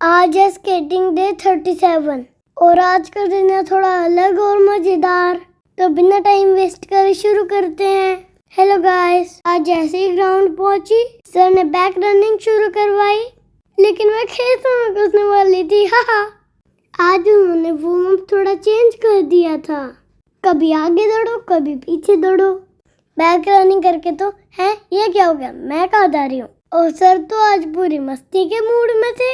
आज है skating day 37 और आज का दिन है थोड़ा अलग और मजेदार। तो बिना टाइम वेस्ट करे शुरू करते हैं। हेलो गाइस, आज जैसे ही ग्राउंड पहुंची सर ने बैक रनिंग शुरू करवाई, लेकिन मैं खेतों में घुसने वाली थी। आज उन्होंने वार्म अप थोड़ा चेंज कर दिया था, कभी आगे दौड़ो कभी पीछे दौड़ो। बैक रनिंग करके तो है ये क्या हो गया, मैं कहाँ जा रही हूँ। और सर तो आज पूरी मस्ती के मूड में थे,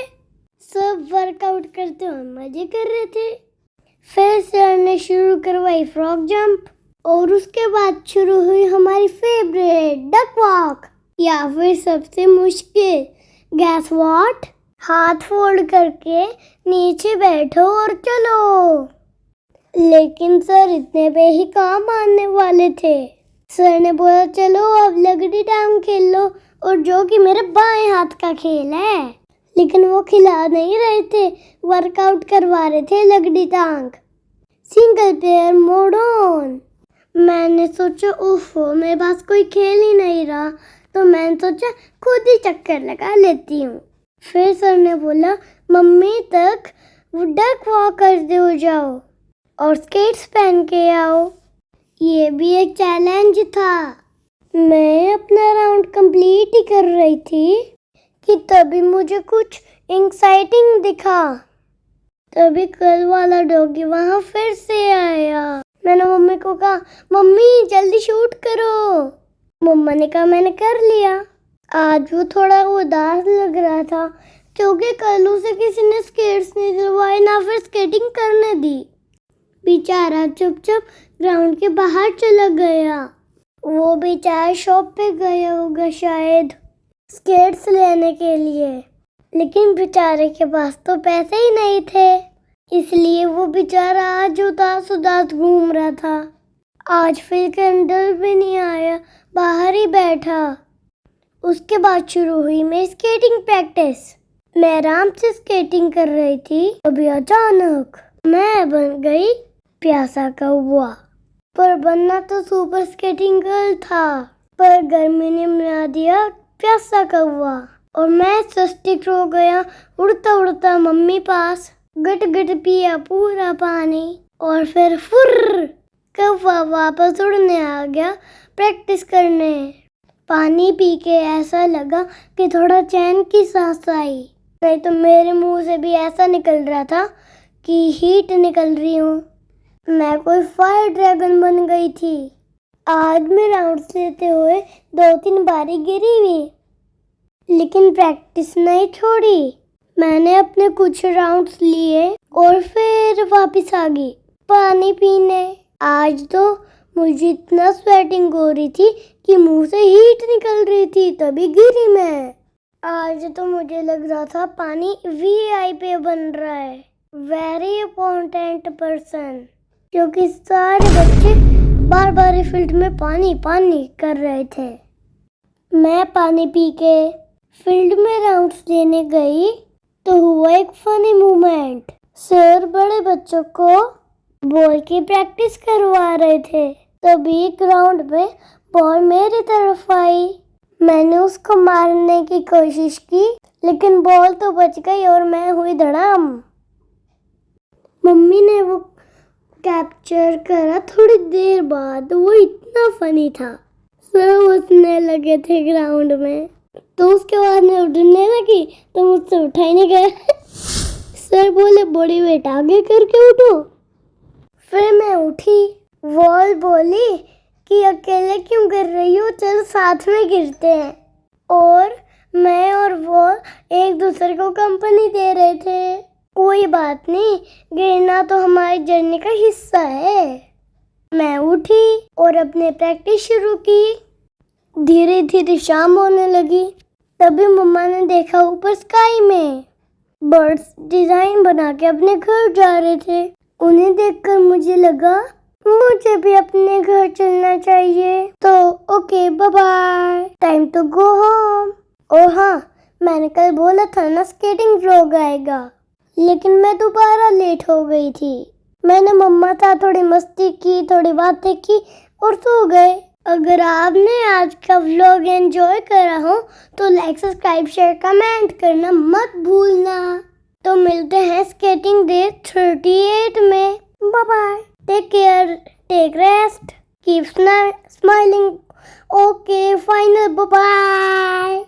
सब वर्कआउट करते हुए मजे कर रहे थे। फिर सर ने शुरू करवाई फ्रॉग जंप और उसके बाद शुरू हुई हमारी फेवरेट डक वॉक, या फिर सबसे मुश्किल गैस वॉट, हाथ फोल्ड करके नीचे बैठो और चलो। लेकिन सर इतने पे ही काम आने वाले थे। सर ने बोला चलो अब लगड़ी टांग खेल लो, और जो कि मेरे बाएं हाथ का खेल है। लेकिन वो खिला नहीं रहे थे, वर्कआउट करवा रहे थे लगड़ी टांग। Single player mode on. मैंने सोचा ओफो मेरे पास कोई खेल ही नहीं रहा, तो मैंने सोचा खुद ही चक्कर लगा लेती हूँ। फिर सर ने बोला मम्मी तक वो डक वॉक करते हो जाओ और स्केट्स पहन के आओ। ये भी एक चैलेंज था। मैं अपना राउंड कंप्लीट ही कर रही थी कि तभी मुझे कुछ एक्साइटिंग दिखा। तभी कल वाला डॉगी वहां फिर से आया। मैंने मम्मी को कहा मम्मी जल्दी शूट करो। मम्मा ने कहा मैंने कर लिया। आज वो थोड़ा उदास लग रहा था क्योंकि कल उसे किसी ने स्केट्स नहीं दिलवाए ना फिर स्केटिंग करने दी। बेचारा चुपचाप ग्राउंड के बाहर चला गया। वो बेचारा शॉप पे गया होगा शायद स्केट्स लेने के लिए, लेकिन बेचारे के पास तो पैसे ही नहीं थे, इसलिए वो बेचारा आज उदास उदास घूम रहा था। आज फिर कैंडल भी नहीं आया, बाहर ही बैठा। उसके बाद शुरू हुई मेरी स्केटिंग प्रैक्टिस। मैं आराम से स्केटिंग कर रही थी, अभी अचानक मैं बन गई प्यासा कौवा। पर बनना तो सुपर स्केटिंग गर्ल था, पर गर्मी ने बना दिया प्यासा कौवा और मैं सस्टिक हो गया। उड़ता उड़ता मम्मी पास गट गट पिया पूरा पानी और फिर फुर्र कौवा वापस उड़ने आ गया प्रैक्टिस करने। पानी पी के ऐसा लगा कि थोड़ा चैन की सांस आई, नहीं तो मेरे मुंह से भी ऐसा निकल रहा था कि हीट निकल रही हूँ। मैं कोई फायर ड्रैगन बन गई थी। आज मैं राउंड्स लेते हुए 2-3 बारी गिरी भी, लेकिन प्रैक्टिस नहीं छोड़ी। मैंने अपने कुछ राउंड्स लिए और फिर वापस आ गई पानी पीने। आज तो मुझे इतना स्वेटिंग हो रही थी कि मुंह से हीट निकल रही थी, तभी गिरी मैं। आज तो मुझे लग रहा था पानी वीआईपी बन रहा है, वेरी इंपॉर्टेंट पर्सन, क्योंकि सारे बच्चे बार बार फील्ड में पानी पानी कर रहे थे। मैं पानी पी के फील्ड में राउंड्स लेने गई तो हुआ एक फनी मोमेंट। सर बड़े बच्चों को बॉल की प्रैक्टिस करवा रहे थे, तभी ग्राउंड में बॉल मेरी तरफ आई। मैंने उसको मारने की कोशिश की, लेकिन बॉल तो बच गई और मैं हुई धड़ाम। मम्मी ने वो कैप्चर करा थोड़ी देर बाद। वो इतना फनी था। सब हंसने लगे थे ग्राउंड में, तो उसके बाद मैं उठने लगी तो मुझसे उठा ही नहीं गया। सर बोले बड़ी वेट आगे करके उठो। फिर मैं उठी। वॉल बोली कि अकेले क्यों गिर रही हो, चल साथ में गिरते हैं। और मैं और वॉल एक दूसरे को कंपनी दे रहे थे। कोई बात नहीं, गिरना तो हमारी जर्नी का हिस्सा है। मैं उठी और अपने प्रैक्टिस शुरू की। धीरे धीरे शाम होने लगी, तभी मम्मा ने देखा ऊपर स्काई में बर्ड्स डिजाइन बना के अपने घर जा रहे थे। उन्हें देखकर मुझे लगा मुझे भी अपने घर चलना चाहिए। तो okay bye bye, time to go home. और हाँ, मैंने कल बोला था ना स्केटिंग व्लॉग आएगा, लेकिन मैं दोबारा लेट हो गई थी। मैंने मम्मा साथ थोड़ी मस्ती की, थोड़ी बातें की और सो गए। अगर आपने आज का व्लॉग एंजॉय करा हो तो लाइक सब्सक्राइब शेयर कमेंट करना मत भूलना। मिलते हैं स्केटिंग डे 38 में। Bye bye, take care, take rest, keep smiling. Okay final, bye bye.